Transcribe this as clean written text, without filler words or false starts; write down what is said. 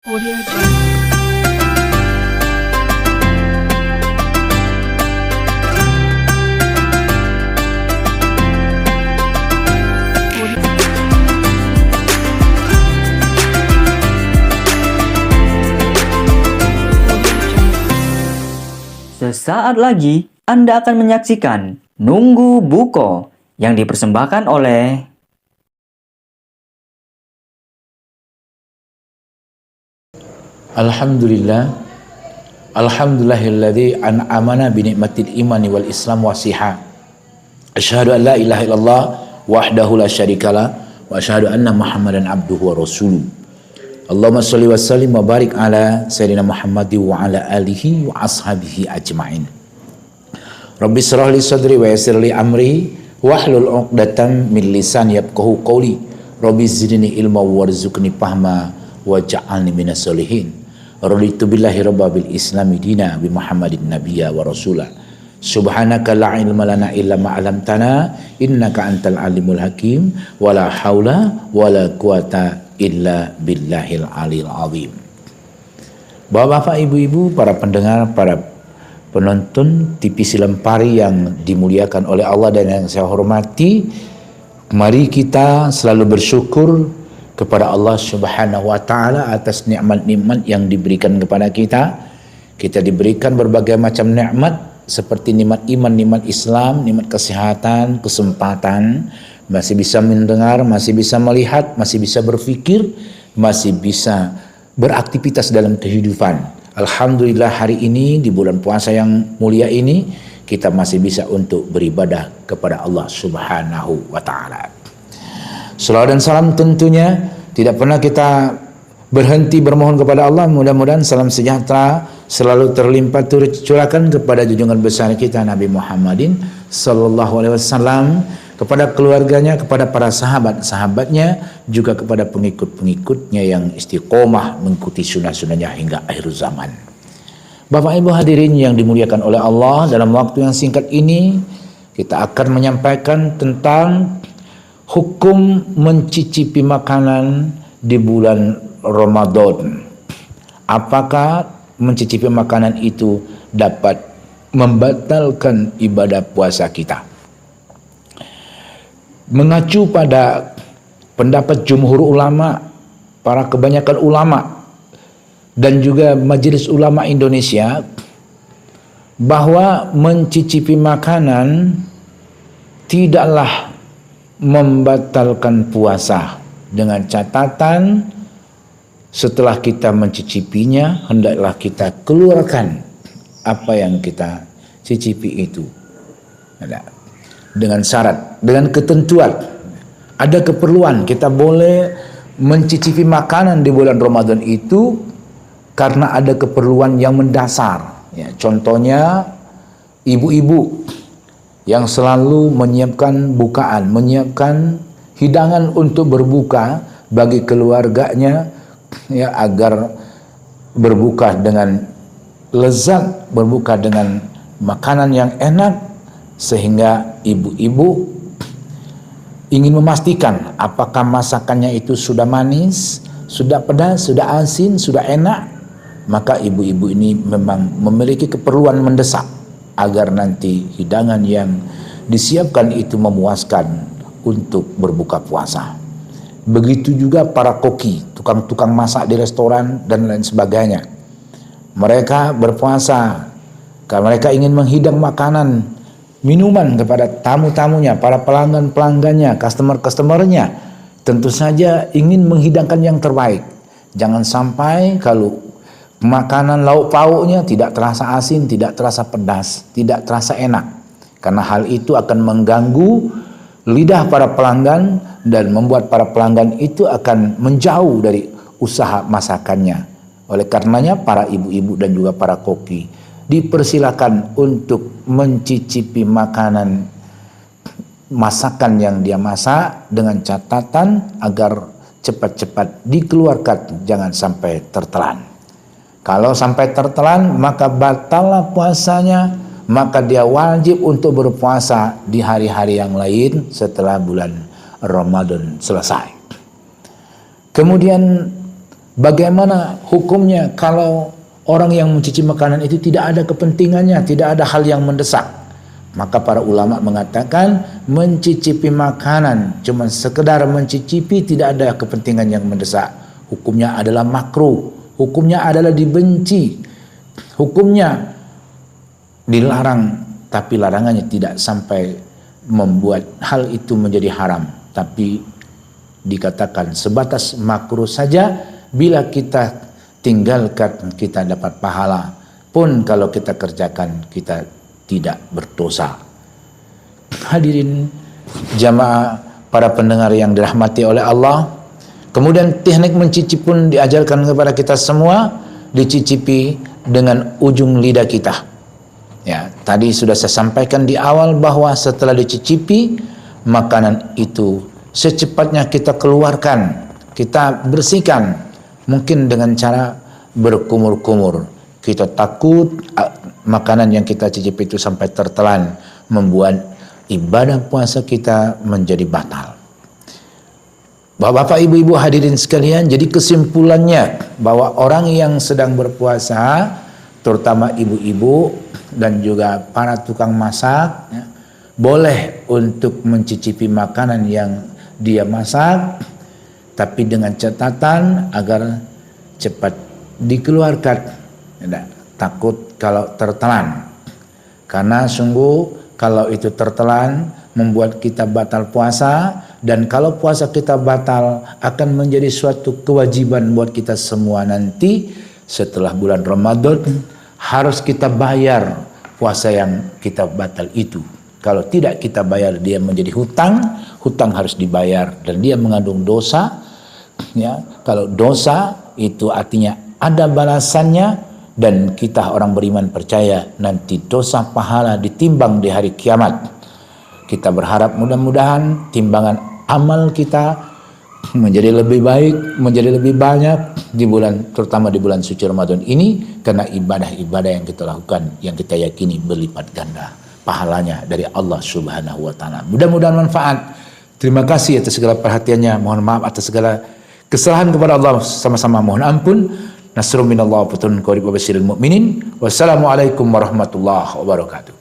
Audio Jungle. Sesaat lagi Anda akan menyaksikan Nunggu Buko yang dipersembahkan oleh Alhamdulillah, alhamdulillahilladzi an'amana bi ni'matil imani wal islam wasiha. Asyhadu an la ilaha illallah wahdahu la syarikalah wa asyhadu anna Muhammadan abduhu wa rasuluh. Allahumma shalli wa sallim wa barik ala sayyidina Muhammadin wa ala alihi wa ashabihi ajmain. Rabbi shrah li sadri wa yassir li amri wahlul 'uqdatam min lisani yafqahu qawli. Rabbi zidni ilma warzuqni fahma waj'alni minas sholihin. Raditu billahi rabba bil islami dina bi Muhammadin nabiyya wa rasulah. Subhanaka la ilma lana illa ma 'allamtana innaka antal alimul hakim wa la haula wa la quwata illa billahil alil azim. Bapak-bapak, ibu-ibu, para pendengar, para penonton TV Silempari yang dimuliakan oleh Allah dan yang saya hormati, mari kita selalu bersyukur kepada Allah Subhanahu wa taala atas nikmat-nikmat yang diberikan kepada kita. Kita diberikan berbagai macam nikmat seperti nikmat iman, nikmat Islam, nikmat kesehatan, kesempatan, masih bisa mendengar, masih bisa melihat, masih bisa berpikir, masih bisa beraktivitas dalam kehidupan. Alhamdulillah hari ini di bulan puasa yang mulia ini kita masih bisa untuk beribadah kepada Allah Subhanahu wa taala. Salawat dan salam tentunya tidak pernah kita berhenti bermohon kepada Allah. Mudah-mudahan salam sejahtera selalu terlimpah tercurahkan kepada junjungan besar kita Nabi Muhammadin sallallahu alaihi wasallam, kepada keluarganya, kepada para sahabat-sahabatnya, juga kepada pengikut-pengikutnya yang istiqomah mengikuti sunnah-sunnahnya hingga akhir zaman. Bapak Ibu hadirin yang dimuliakan oleh Allah, dalam waktu yang singkat ini kita akan menyampaikan tentang hukum mencicipi makanan di bulan Ramadan. Apakah mencicipi makanan itu dapat membatalkan ibadah puasa kita? Mengacu pada pendapat jumhur ulama, para kebanyakan ulama, dan juga Majelis Ulama Indonesia, bahwa mencicipi makanan tidaklah membatalkan puasa, dengan catatan setelah kita mencicipinya hendaklah kita keluarkan apa yang kita cicipi itu. Dengan syarat, dengan ketentuan, ada keperluan kita boleh mencicipi makanan di bulan Ramadan itu karena ada keperluan yang mendasar. Ya, contohnya ibu-ibu yang selalu menyiapkan bukaan, menyiapkan hidangan untuk berbuka bagi keluarganya, ya, agar berbuka dengan lezat, berbuka dengan makanan yang enak, sehingga ibu-ibu ingin memastikan apakah masakannya itu sudah manis, sudah pedas, sudah asin, sudah enak. Maka ibu-ibu ini memang memiliki keperluan mendesak agar nanti hidangan yang disiapkan itu memuaskan untuk berbuka puasa. Begitu juga para koki, tukang-tukang masak di restoran dan lain sebagainya. Mereka berpuasa karena mereka ingin menghidang makanan, minuman kepada tamu-tamunya, para pelanggan-pelanggannya, customer-customernya. Tentu saja ingin menghidangkan yang terbaik. Jangan sampai kalau makanan lauk pauknya tidak terasa asin, tidak terasa pedas, tidak terasa enak. Karena hal itu akan mengganggu lidah para pelanggan dan membuat para pelanggan itu akan menjauh dari usaha masakannya. Oleh karenanya para ibu-ibu dan juga para koki dipersilakan untuk mencicipi makanan masakan yang dia masak dengan catatan agar cepat-cepat dikeluarkan, jangan sampai tertelan. Kalau sampai tertelan maka batallah puasanya, maka dia wajib untuk berpuasa di hari-hari yang lain setelah bulan Ramadan selesai. Kemudian Bagaimana hukumnya kalau orang yang mencicipi makanan itu tidak ada kepentingannya, tidak ada hal yang mendesak? Maka para ulama mengatakan mencicipi makanan cuma sekedar mencicipi, tidak ada kepentingan yang mendesak, hukumnya adalah makruh, hukumnya adalah dibenci, hukumnya dilarang, tapi larangannya tidak sampai membuat hal itu menjadi haram, tapi dikatakan sebatas makruh saja. Bila kita tinggalkan kita dapat pahala, pun kalau kita kerjakan kita tidak berdosa. Hadirin jamaah para pendengar yang dirahmati oleh Allah, kemudian teknik mencicipi pun diajarkan kepada kita semua, dicicipi dengan ujung lidah kita. Ya, tadi sudah saya sampaikan di awal bahwa setelah dicicipi makanan itu secepatnya kita keluarkan, kita bersihkan, mungkin dengan cara berkumur-kumur. Kita takut makanan yang kita cicipi itu sampai tertelan, membuat ibadah puasa kita menjadi batal. Bapak, ibu-ibu hadirin sekalian, jadi kesimpulannya bahwa orang yang sedang berpuasa, terutama ibu-ibu dan juga para tukang masak, ya, boleh untuk mencicipi makanan yang dia masak, tapi dengan catatan agar cepat dikeluarkan. Tidak, takut kalau tertelan, karena sungguh kalau itu tertelan membuat kita batal puasa, dan kalau puasa kita batal akan menjadi suatu kewajiban buat kita semua nanti setelah bulan Ramadan harus kita bayar puasa yang kita batal itu. Kalau tidak kita bayar, dia menjadi hutang, hutang harus dibayar dan dia mengandung dosa. Ya, kalau dosa itu artinya ada balasannya, dan kita orang beriman percaya nanti dosa pahala ditimbang di hari kiamat. Kita berharap mudah-mudahan timbangan amal kita menjadi lebih baik, menjadi lebih banyak di bulan, terutama di bulan suci Ramadan ini, karena ibadah-ibadah yang kita lakukan yang kita yakini berlipat ganda pahalanya dari Allah Subhanahu wa taala. Mudah-mudahan manfaat. Terima kasih atas segala perhatiannya. Mohon maaf atas segala kesalahan kepada Allah, sama-sama mohon ampun. Nasrun minallah wa fathun qarib wa basyiril mu'minin. Wassalamualaikum warahmatullahi wabarakatuh.